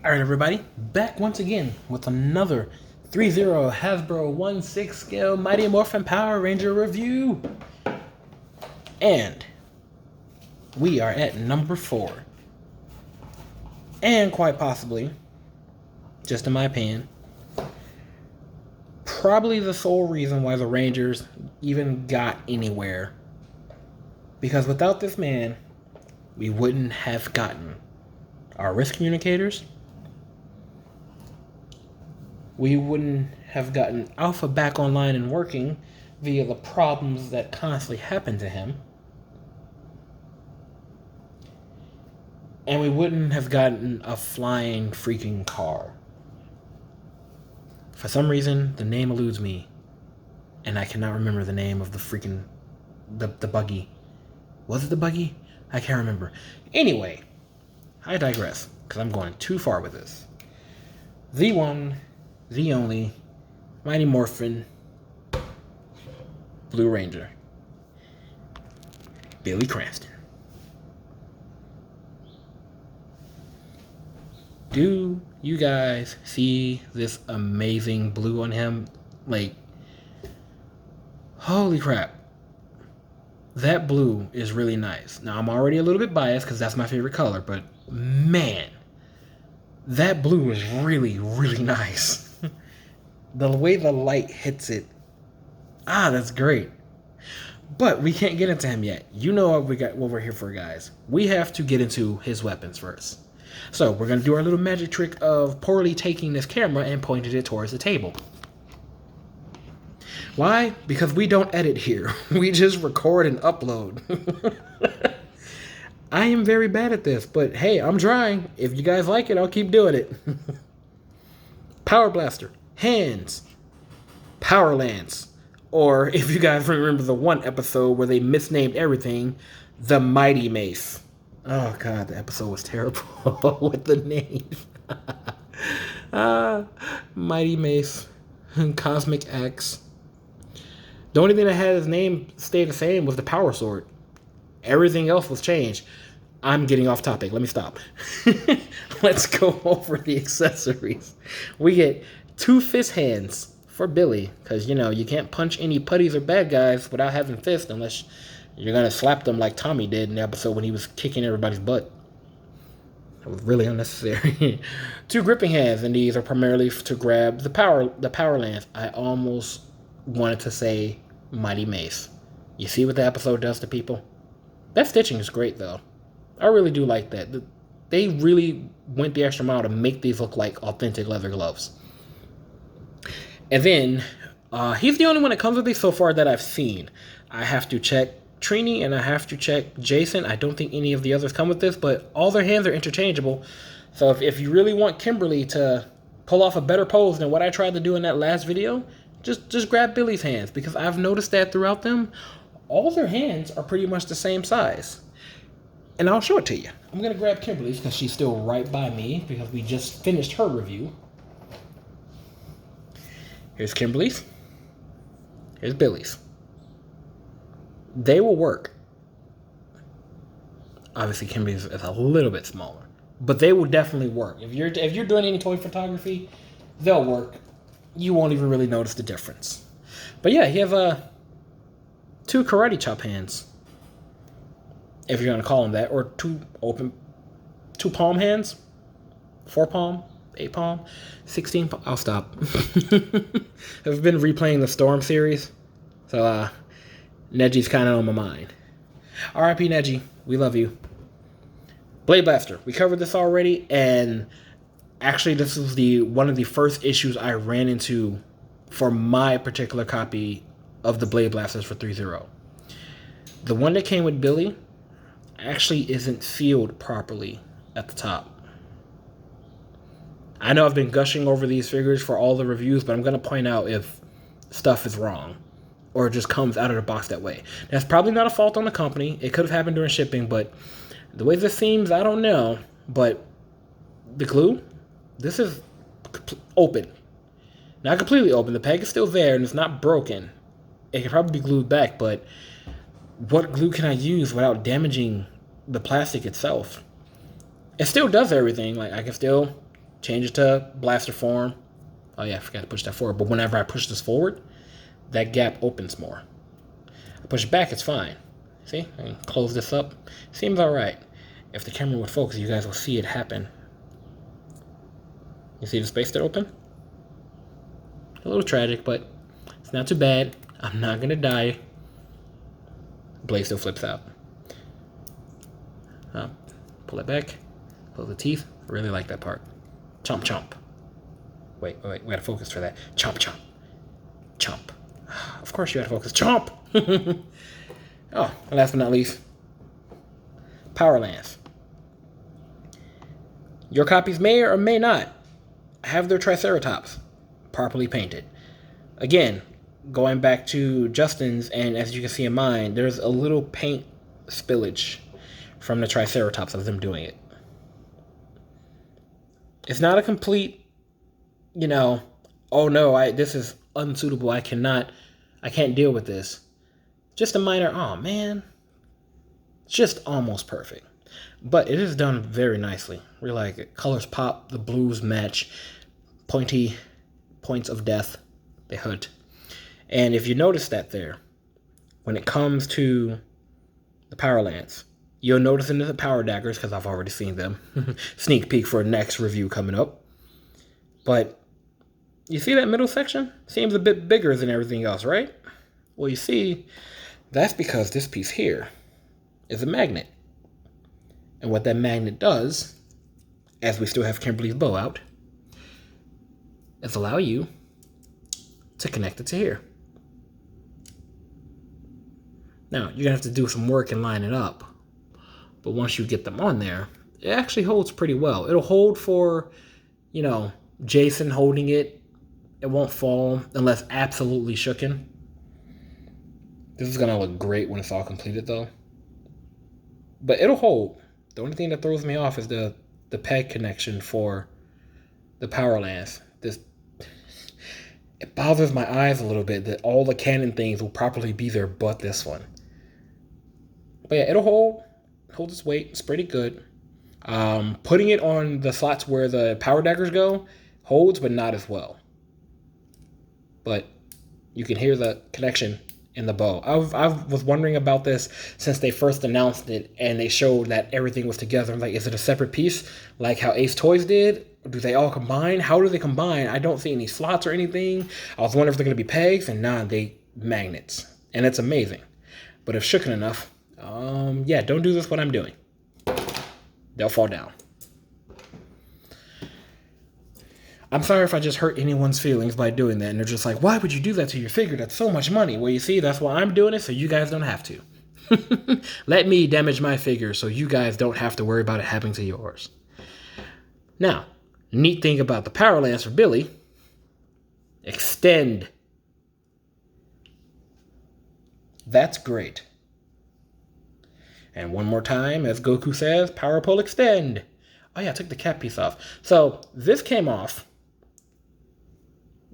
Alright everybody, back once again with another 3-0 Hasbro 1/6 scale Mighty Morphin Power Ranger review. And we are at number 4. And quite possibly, just in my opinion, probably the sole reason why the Rangers even got anywhere. Because without this man, we wouldn't have gotten our risk communicators. We wouldn't have gotten Alpha back online and working via the problems that constantly happen to him. And we wouldn't have gotten a flying freaking car. For some reason, the name eludes me. And I cannot remember the name of the freaking... The buggy. Was it the buggy? I can't remember. Anyway, I digress, because I'm going too far with this. The one, the only, Mighty Morphin Blue Ranger. Billy Cranston. Do you guys see this amazing blue on him? Like, holy crap. That blue is really nice. Now, I'm already a little bit biased because that's my favorite color, but man, that blue is really, really nice. The way the light hits it, that's great. But we can't get into him yet. You know what we're here for, guys. We have to get into his weapons first. So we're going to do our little magic trick of poorly taking this camera and pointing it towards the table. Why? Because we don't edit here. We just record and upload. I am very bad at this, but hey, I'm trying. If you guys like it, I'll keep doing it. Power Blaster. Hands. Power Lance. Or if you guys remember the one episode where they misnamed everything, the Mighty Mace. Oh god, the episode was terrible with the name. Mighty Mace. Cosmic Axe. The only thing that had his name stay the same was the Power Sword. Everything else was changed. I'm getting off topic. Let me stop. Let's go over the accessories. We get 2 fist hands for Billy. Because, you know, you can't punch any putties or bad guys without having fists unless you're going to slap them like Tommy did in the episode when he was kicking everybody's butt. That was really unnecessary. 2 gripping hands, and these are primarily to grab the power lance. I almost wanted to say Mighty Mace. You see what the episode does to people? That stitching is great, though. I really do like that. They really went the extra mile to make these look like authentic leather gloves. And then, he's the only one that comes with these so far that I've seen. I have to check Trini and I have to check Jason. I don't think any of the others come with this, but all their hands are interchangeable. So if you really want Kimberly to pull off a better pose than what I tried to do in that last video, just grab Billy's hands, because I've noticed that throughout them, all their hands are pretty much the same size. And I'll show it to you. I'm going to grab Kimberly's because she's still right by me because we just finished her review. Here's Kimberly's. Here's Billy's. They will work. Obviously, Kimberly's is a little bit smaller, but they will definitely work. If you're doing any toy photography, they'll work. You won't even really notice the difference. But yeah, you have 2 karate chop hands, if you're gonna call them that, or 2 palm hands, 4 palm, 8 palm, 16 palm. I'll stop. I've been replaying the Storm series, so Neji's kind of on my mind. R.I.P. Neji, we love you. Blade Blaster, we covered this already, and actually this was one of the first issues I ran into for my particular copy of the Blade Blasters for 3-0. The one that came with Billy actually isn't sealed properly at the top. I know I've been gushing over these figures for all the reviews, but I'm going to point out if stuff is wrong or it just comes out of the box that way. That's probably not a fault on the company. It could have happened during shipping, but the way this seems, I don't know. But the glue, this is open. Not completely open. The peg is still there and it's not broken. It can probably be glued back, but what glue can I use without damaging the plastic itself? It still does everything. Like, I can still change it to blaster form. Oh yeah, I forgot to push that forward. But whenever I push this forward, that gap opens more. I push it back, it's fine. See, I can close this up. Seems all right. If the camera would focus, you guys will see it happen. You see the space there open? A little tragic, but it's not too bad. I'm not gonna die. Blade still flips out. Pull it back. Close the teeth. Really like that part. Chomp, chomp. Wait, we gotta focus for that. Chomp, chomp. Chomp. Of course you gotta focus. Chomp! Oh, and last but not least, Power Lance. Your copies may or may not have their Triceratops properly painted. Again, going back to Justin's, and as you can see in mine, there's a little paint spillage from the Triceratops of them doing it. It's not a complete, oh no, this is unsuitable, I can't deal with this. Just a minor, oh man, it's just almost perfect. But it is done very nicely. Really like it. Colors pop, the blues match, pointy points of death, they hurt. And if you notice that there, when it comes to the Power Lance, you'll notice in the Power Daggers, because I've already seen them. Sneak peek for next review coming up. But you see that middle section? Seems a bit bigger than everything else, right? Well, you see, that's because this piece here is a magnet. And what that magnet does, as we still have Kimberly's bow out, is allow you to connect it to here. Now, you're going to have to do some work and line it up. But once you get them on there, it actually holds pretty well. It'll hold for, Jason holding it. It won't fall unless absolutely shooken. This is going to look great when it's all completed, though. But it'll hold. The only thing that throws me off is the peg connection for the Power Lance. It bothers my eyes a little bit that all the Canon things will properly be there but this one. But yeah, it'll hold its weight. It's pretty good. Putting it on the slots where the Power Daggers go holds, but not as well. But you can hear the connection in the bow. I was wondering about this since they first announced it and they showed that everything was together. I'm like, is it a separate piece like how AceToyz did? Or do they all combine? How do they combine? I don't see any slots or anything. I was wondering if they're going to be pegs, and nah, they magnets. And it's amazing. But if shooken enough, yeah, don't do this what I'm doing. They'll fall down. I'm sorry if I just hurt anyone's feelings by doing that. And they're just like, why would you do that to your figure? That's so much money. Well, you see, that's why I'm doing it, so you guys don't have to. Let me damage my figure so you guys don't have to worry about it happening to yours. Now, neat thing about the Power Lance for Billy, extend. That's great. And one more time, as Goku says, power pole extend. Oh yeah, I took the cap piece off. So this came off.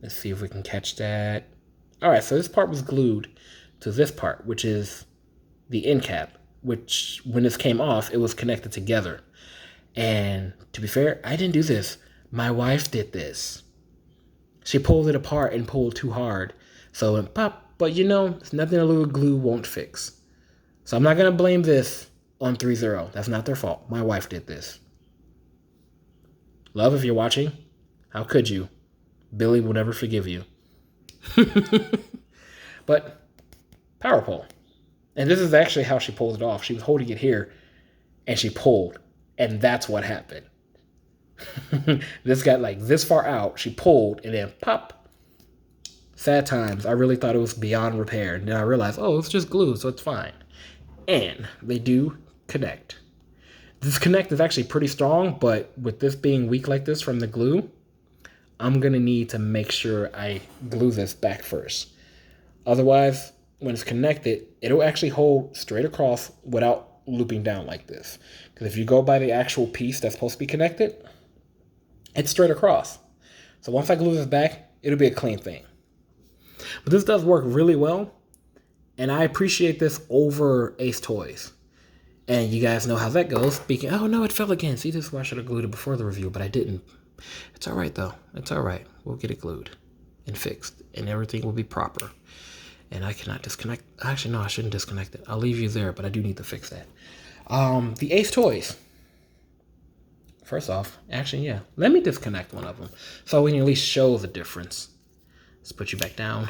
Let's see if we can catch that. All right, so this part was glued to this part, which is the end cap, which when this came off, it was connected together. And to be fair, I didn't do this. My wife did this. She pulled it apart and pulled too hard. So it went pop, but it's nothing a little glue won't fix. So I'm not going to blame this on ThreeZero. That's not their fault. My wife did this. Love, if you're watching, how could you? Billy will never forgive you. But power pull. And this is actually how she pulled it off. She was holding it here and she pulled. And that's what happened. This got like this far out. She pulled and then pop. Sad times. I really thought it was beyond repair. And then I realized, oh, it's just glue, so it's fine. And they do connect. This connect is actually pretty strong, but with this being weak like this from the glue, I'm going to need to make sure I glue this back first. Otherwise, when it's connected, it'll actually hold straight across without looping down like this. Because if you go by the actual piece that's supposed to be connected, it's straight across. So once I glue this back, it'll be a clean thing. But this does work really well, and I appreciate this over AceToyz. And you guys know how that goes. Speaking, oh no, it fell again. See, this is why I should have glued it before the review, but I didn't. It's all right, though. It's all right. We'll get it glued and fixed, and everything will be proper. And I cannot disconnect. Actually, no, I shouldn't disconnect it. I'll leave you there, but I do need to fix that. The AceToyz. First off, actually, yeah. Let me disconnect one of them so we can at least show the difference. Let's put you back down.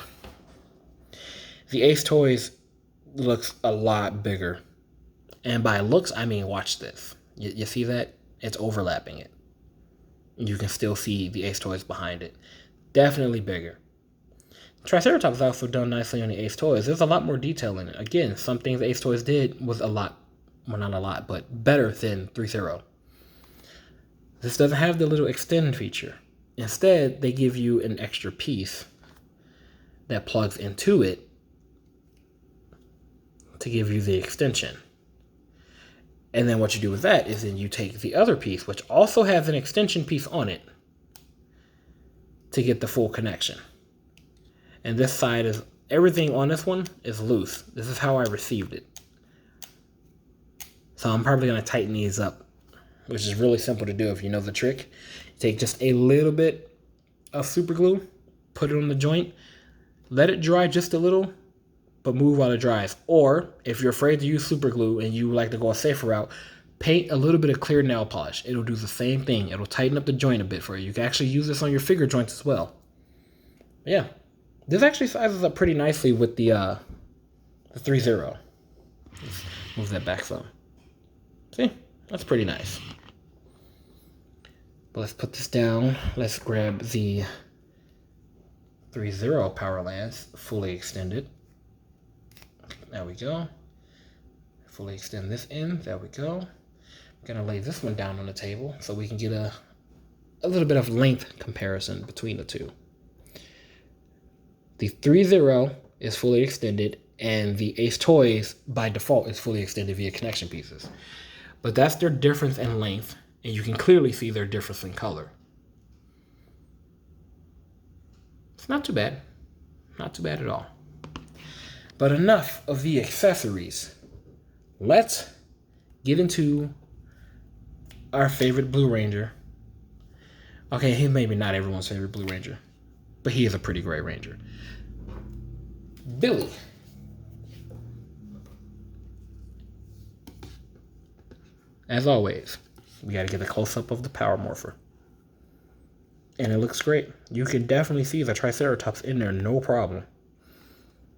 The AceToyz looks a lot bigger. And by looks, I mean watch this. You see that? It's overlapping it. You can still see the AceToyz behind it. Definitely bigger. Triceratops is also done nicely on the AceToyz. There's a lot more detail in it. Again, some things AceToyz did was a lot, well, not a lot, but better than ThreeZero. This doesn't have the little extend feature. Instead, they give you an extra piece that plugs into it to give you the extension. And then what you do with that is then you take the other piece, which also has an extension piece on it, to get the full connection. And this side is, everything on this one is loose. This is how I received it. So I'm probably going to tighten these up, which is really simple to do if you know the trick. You take just a little bit of super glue, put it on the joint, let it dry just a little, but move while it dries. Or if you're afraid to use super glue and you like to go a safer route, paint a little bit of clear nail polish. It'll do the same thing. It'll tighten up the joint a bit for you. You can actually use this on your finger joints as well. Yeah. This actually sizes up pretty nicely with the ThreeZero. Let's move that back some. See? That's pretty nice. But let's put this down. Let's grab the ThreeZero power lance, fully extended. There we go. Fully extend this end. There we go. I'm gonna lay this one down on the table so we can get a little bit of length comparison between the two. The ThreeZero is fully extended, and the AceToyz by default is fully extended via connection pieces. But that's their difference in length, and you can clearly see their difference in color. It's not too bad. Not too bad at all. But enough of the accessories. Let's get into our favorite Blue Ranger. Okay, he's maybe not everyone's favorite Blue Ranger, but he is a pretty great Ranger. Billy. As always, we got to get a close-up of the Power Morpher. And it looks great. You can definitely see the Triceratops in there, no problem.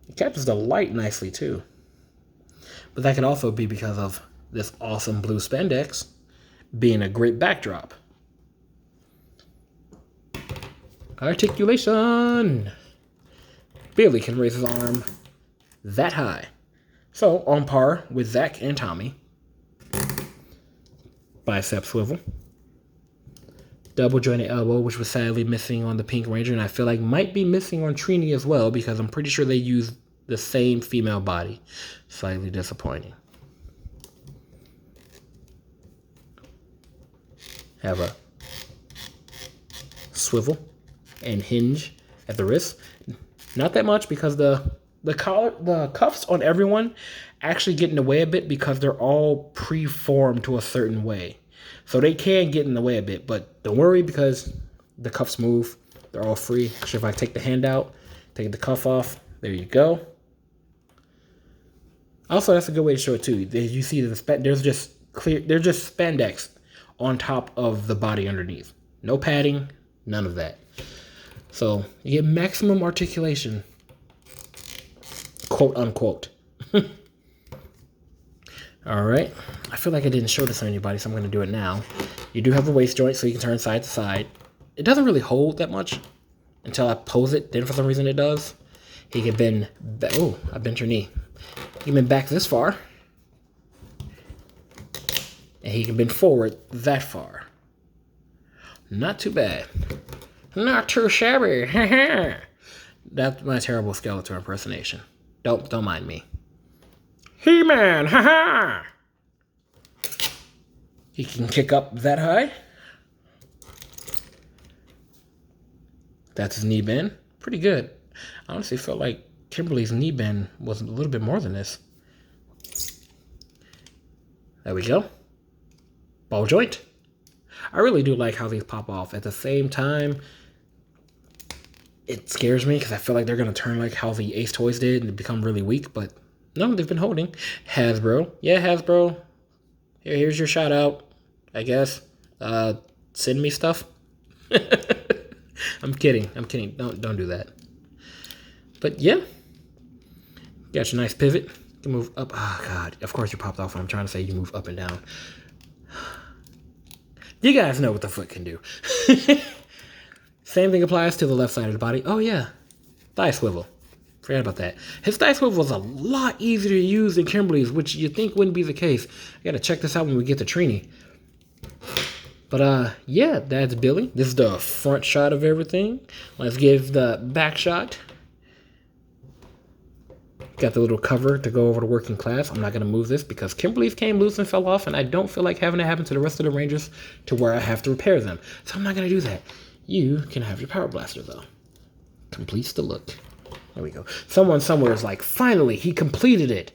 It captures the light nicely, too. But that could also be because of this awesome blue spandex being a great backdrop. Articulation! Billy can raise his arm that high. So, on par with Zach and Tommy. Bicep swivel. Double jointed elbow, which was sadly missing on the Pink Ranger, and I feel like might be missing on Trini as well, because I'm pretty sure they use the same female body. Slightly disappointing. Have a swivel and hinge at the wrist. Not that much, because the cuffs on everyone actually get in the way a bit because they're all pre-formed to a certain way. So they can get in the way a bit, but don't worry because the cuffs move. They're all free. Actually, if I take the hand out, take the cuff off, there you go. Also, that's a good way to show it too. You see there's just spandex on top of the body underneath. No padding, none of that. So you get maximum articulation, quote unquote. All right. I feel like I didn't show this on anybody, so I'm going to do it now. You do have a waist joint, so you can turn side to side. It doesn't really hold that much until I pose it. Then for some reason it does. He can bend back. Oh, I bent your knee. He can bend back this far. And he can bend forward that far. Not too bad. Not too shabby. That's my terrible Skeletor impersonation. Don't mind me. He-Man, haha! He can kick up that high. That's his knee bend. Pretty good. I honestly felt like Kimberly's knee bend was a little bit more than this. There we go. Ball joint. I really do like how these pop off. At the same time, it scares me because I feel like they're going to turn like how the AceToyz did and become really weak. But no, they've been holding. Hasbro. Yeah, Hasbro. Here's your shout out, I guess. Send me stuff. I'm kidding. Don't do that. But yeah. Got your nice pivot. You can move up. Oh, God. Of course you popped off when I'm trying to say you move up and down. You guys know what the foot can do. Same thing applies to the left side of the body. Oh, yeah. Thigh swivel. Forgot about that. His thigh swivel was a lot easier to use than Kimberly's, which you think wouldn't be the case. I got to check this out when we get to Trini. But, yeah, that's Billy. This is the front shot of everything. Let's give the back shot. Got the little cover to go over to working class. I'm not going to move this because Kimberly's came loose and fell off, and I don't feel like having it happen to the rest of the Rangers to where I have to repair them. So I'm not going to do that. You can have your Power Blaster, though. Completes the look. There we go. Someone somewhere is like, finally, he completed it.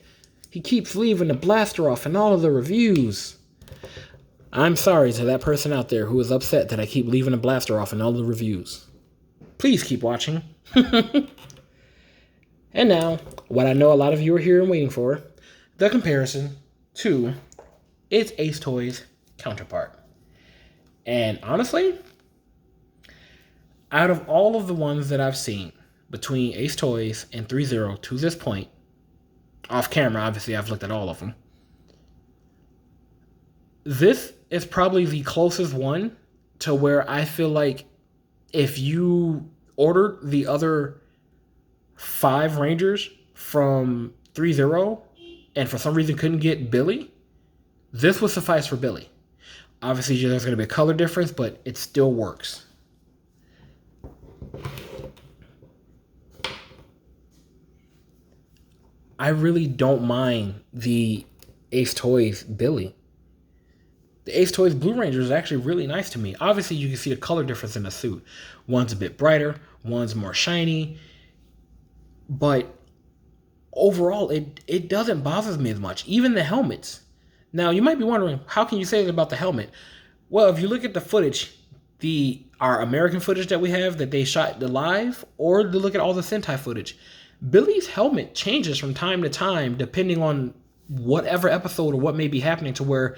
He keeps leaving the blaster off in all of the reviews. I'm sorry to that person out there who is upset that I keep leaving the blaster off in all the reviews. Please keep watching. And now, what I know a lot of you are here and waiting for, the comparison to its AceToyz counterpart. And honestly, out of all of the ones that I've seen between AceToyz and ThreeZero to this point, off camera, obviously I've looked at all of them, this is probably the closest one to where I feel like if you ordered the other 5 Rangers from ThreeZero and for some reason couldn't get Billy, this would suffice for Billy. Obviously, there's going to be a color difference, but it still works. I really don't mind the AceToyz Billy. The AceToyz Blue Ranger is actually really nice to me. Obviously, you can see the color difference in the suit. One's a bit brighter, one's more shiny. But overall, it doesn't bother me as much. Even the helmets. Now, you might be wondering, how can you say that about the helmet? Well, if you look at the footage, our American footage that we have that they shot live, or to look at all the Sentai footage, Billy's helmet changes from time to time depending on whatever episode or what may be happening, to where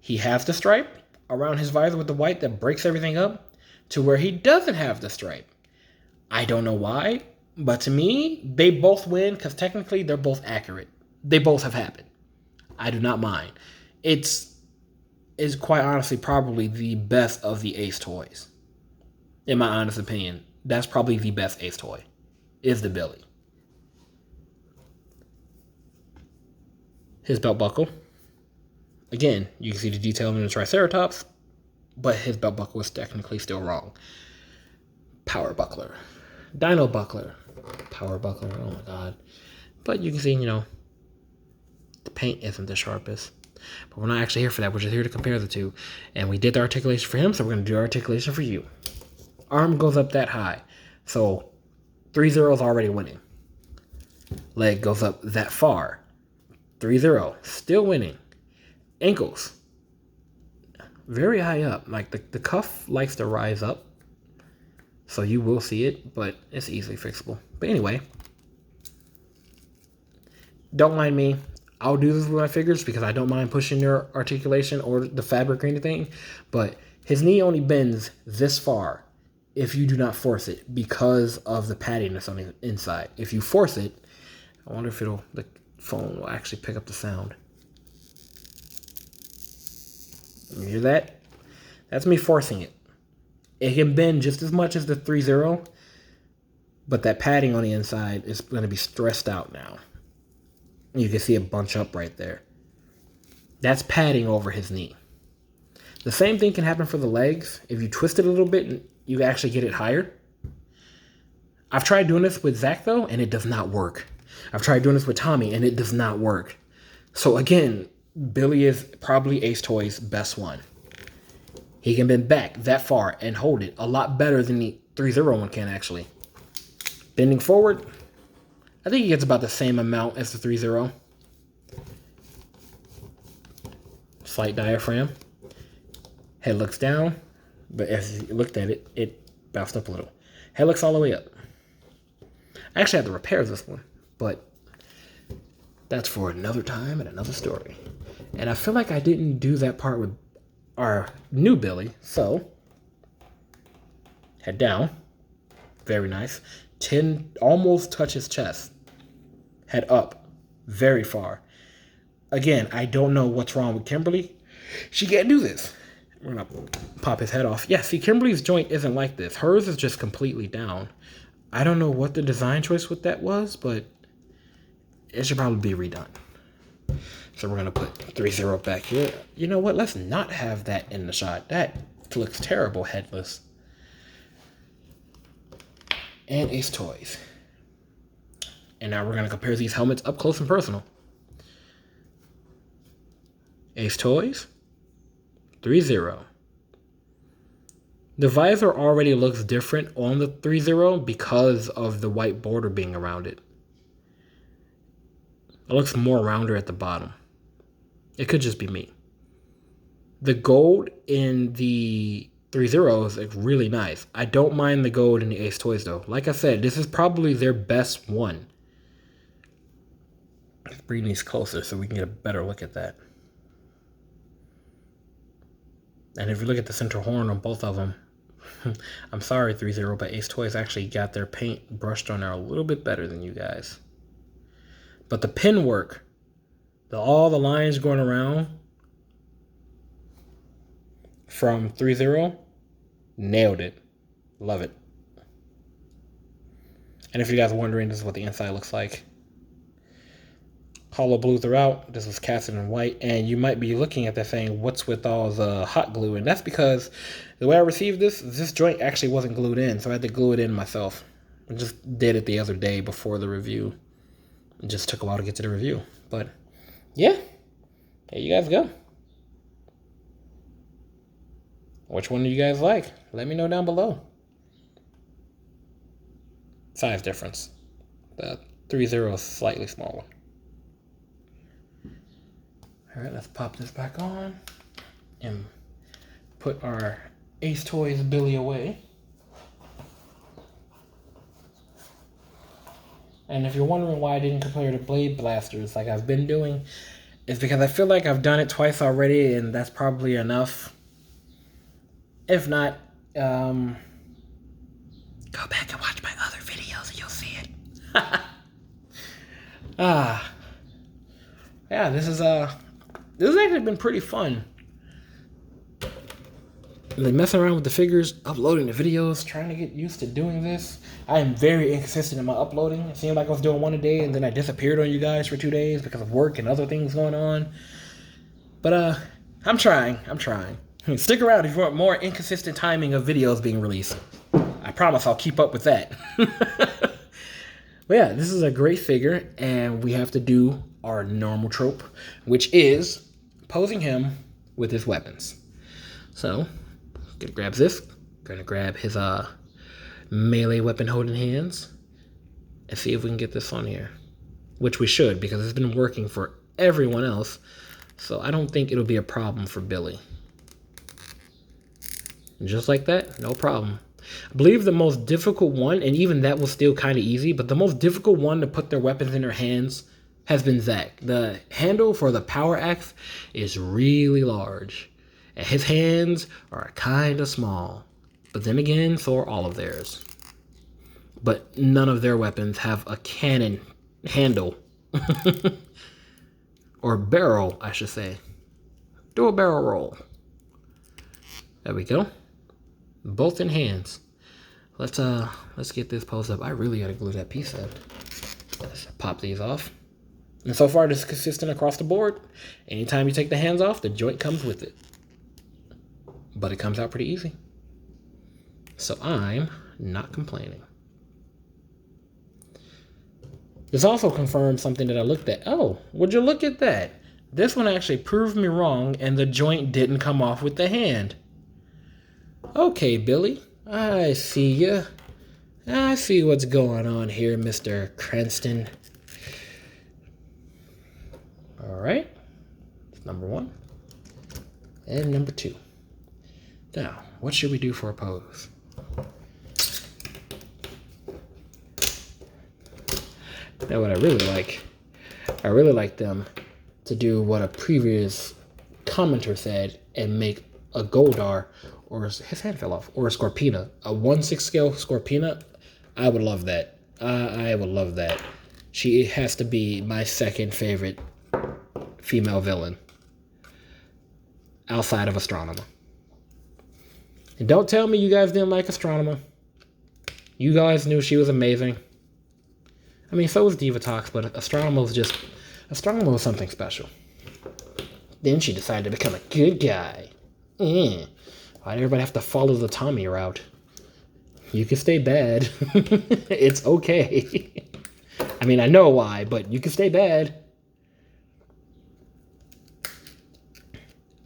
he has the stripe around his visor with the white that breaks everything up, to where he doesn't have the stripe. I don't know why. But to me, they both win because technically they're both accurate. They both have happened. I do not mind. It's quite honestly probably the best of the AceToyz. In my honest opinion, that's probably the best AceToy, is the Billy. His belt buckle. Again, you can see the detail in the Triceratops, but his belt buckle is technically still wrong. Power buckler. Dino buckler. Power buckler, oh my god. But you can see, the paint isn't the sharpest. But we're not actually here for that. We're just here to compare the two. And we did the articulation for him, so we're going to do articulation for you. Arm goes up that high. So, ThreeZero's already winning. Leg goes up that far. ThreeZero, still winning. Ankles. Very high up. Like, the cuff likes to rise up. So you will see it, but it's easily fixable. But anyway, don't mind me. I'll do this with my figures because I don't mind pushing their articulation or the fabric or anything. But his knee only bends this far if you do not force it because of the padding that's on the inside. If you force it, I wonder if the phone will actually pick up the sound. You hear that? That's me forcing it. It can bend just as much as the ThreeZero, but that padding on the inside is going to be stressed out now. You can see it bunch up right there. That's padding over his knee. The same thing can happen for the legs. If you twist it a little bit, you actually get it higher. I've tried doing this with Zach, though, and it does not work. I've tried doing this with Tommy, and it does not work. So again, Billy is probably AceToy's best one. He can bend back that far and hold it a lot better than the ThreeZero one can, actually. Bending forward, I think he gets about the same amount as the ThreeZero. Slight diaphragm. Head looks down, but as you looked at it, it bounced up a little. Head looks all the way up. I actually had to repair this one, but that's for another time and another story. And I feel like I didn't do that part with our new Billy, so head down. Very nice. Chin almost touches chest. Head up. Very far. Again, I don't know what's wrong with Kimberly. She can't do this. We're going to pop his head off. Yeah, see, Kimberly's joint isn't like this. Hers is just completely down. I don't know what the design choice with that was, but it should probably be redone. So we're going to put 3-0 back here. You know what? Let's not have that in the shot. That looks terrible, headless. And AceToyz. And now we're going to compare these helmets up close and personal. AceToyz, 3-0. The visor already looks different on the 3-0 because of the white border being around it. It looks more rounder at the bottom. It could just be me. The gold in the 3-0s is really nice. I don't mind the gold in the AceToyz though. Like I said, this is probably their best one. Let's bring these closer so we can get a better look at that. And if you look at the center horn on both of them, I'm sorry 3-0, but AceToyz actually got their paint brushed on there a little bit better than you guys. But the pin work, all the lines going around from 3-0, nailed it. Love it. And if you guys are wondering, this is what the inside looks like. Hollow blue throughout. This was casted in white. And you might be looking at that saying, what's with all the hot glue? And that's because the way I received this joint actually wasn't glued in. So I had to glue it in myself. I just did it the other day before the review. It just took a while to get to the review. But yeah, there you guys go. Which one do you guys like? Let me know down below. Size difference. The 3-0 is slightly smaller. All right, let's pop this back on and put our AceToyz Billy away. And if you're wondering why I didn't compare the blade blasters like I've been doing, it's because I feel like I've done it twice already and that's probably enough. If not, go back and watch my other videos and you'll see it. Yeah, this has actually been pretty fun. Like messing around with the figures, uploading the videos, trying to get used to doing this. I am very inconsistent in my uploading. It seemed like I was doing one a day and then I disappeared on you guys for 2 days because of work and other things going on. But I'm trying. Stick around if you want more inconsistent timing of videos being released. I promise I'll keep up with that. But yeah, this is a great figure, and we have to do our normal trope, which is posing him with his weapons. So, gonna grab this. Gonna grab his melee weapon holding hands, and see if we can get this on here. Which we should, because it's been working for everyone else. So I don't think it'll be a problem for Billy. Just like that, no problem. I believe the most difficult one, and even that was still kind of easy, but the most difficult one to put their weapons in their hands has been Zach. The handle for the power axe is really large, and his hands are kind of small. But then again, so are all of theirs. But none of their weapons have a cannon handle. Or barrel, I should say. Do a barrel roll. There we go. Both in hands. Let's get this posed up. I really gotta glue that piece up. Let's pop these off. And so far, this is consistent across the board. Anytime you take the hands off, the joint comes with it. But it comes out pretty easy. So I'm not complaining. This also confirms something that I looked at. Oh, would you look at that? This one actually proved me wrong, and the joint didn't come off with the hand. Okay, Billy, I see ya. I see what's going on here, Mr. Cranston. All right, that's number one. And number two. Now, what should we do for a pose? Now, what I really like them to do what a previous commenter said and make a Goldar, or his hand fell off, or a Scorpina, a 1/6 scale Scorpina. I would love that. I would love that. She has to be my second favorite female villain outside of Astronomer. And don't tell me you guys didn't like Astronomer. You guys knew she was amazing. I mean, so was Divatox, but Astronomer was something special. Then she decided to become a good guy. Why'd everybody have to follow the Tommy route? You can stay bad. It's okay. I mean, I know why, but you can stay bad.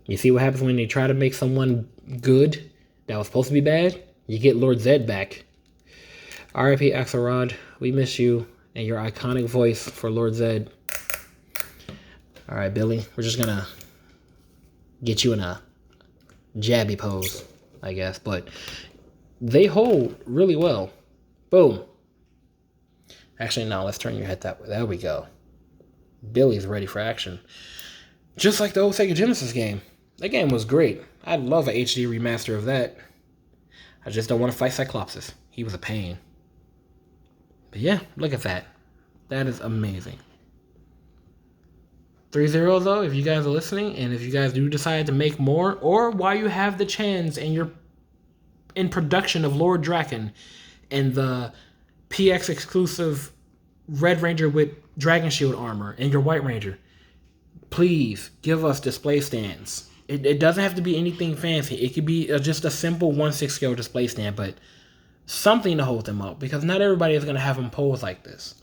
You see what happens when you try to make someone good that was supposed to be bad? You get Lord Zed back. R.I.P. Axelrod, we miss you and your iconic voice for Lord Zed. All right, Billy, we're just gonna get you in a jabby pose, I guess, but they hold really well. Boom. Actually, no, let's turn your head that way. There we go. Billy's ready for action. Just like the old Sega Genesis game. That game was great. I'd love an HD remaster of that. I just don't want to fight Cyclopsis. He was a pain. But yeah, look at that. That is amazing. 3-0 though, if you guys are listening, and if you guys do decide to make more, or while you have the chance and you're in production of Lord Draken and the PX exclusive Red Ranger with Dragon Shield armor and your White Ranger, please give us display stands. It doesn't have to be anything fancy. It could be just a simple 1/6 scale display stand, but something to hold them up, because not everybody is going to have them pose like this.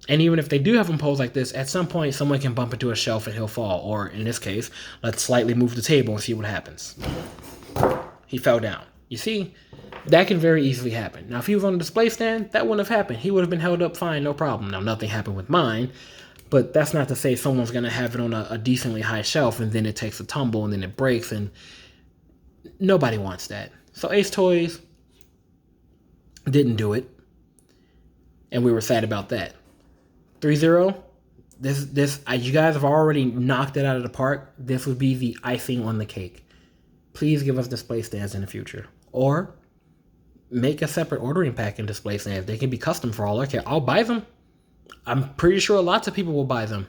And even if they do have them pose like this, at some point someone can bump into a shelf and he'll fall. Or in this case, let's slightly move the table and see what happens. He fell down. You see, that can very easily happen. Now, if he was on a display stand, that wouldn't have happened. He would have been held up fine, no problem. Now, nothing happened with mine, but that's not to say someone's going to have it on a decently high shelf and then it takes a tumble and then it breaks, and nobody wants that. So AceToyz didn't do it, and we were sad about that. 3-0, you guys have already knocked it out of the park. This would be the icing on the cake. Please give us display stands in the future. Or make a separate ordering pack in display stands. They can be custom for all I care. I'll buy them. I'm pretty sure lots of people will buy them,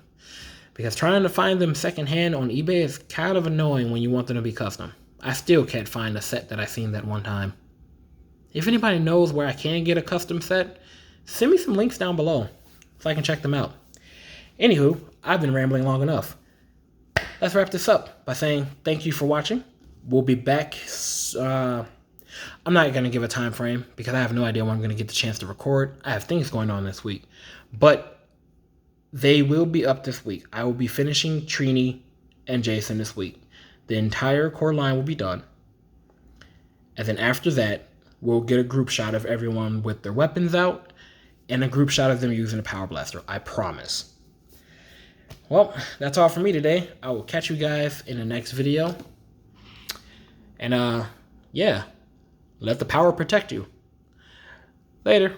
because trying to find them secondhand on eBay is kind of annoying when you want them to be custom. I still can't find a set that I seen that one time. If anybody knows where I can get a custom set, send me some links down below so I can check them out. Anywho, I've been rambling long enough. Let's wrap this up by saying thank you for watching. We'll be back. I'm not going to give a time frame because I have no idea when I'm going to get the chance to record. I have things going on this week, but they will be up this week. I will be finishing Trini and Jason this week. The entire core line will be done. And then after that, we'll get a group shot of everyone with their weapons out and a group shot of them using a power blaster. I promise. Well, that's all for me today. I will catch you guys in the next video. And yeah, let the power protect you. Later.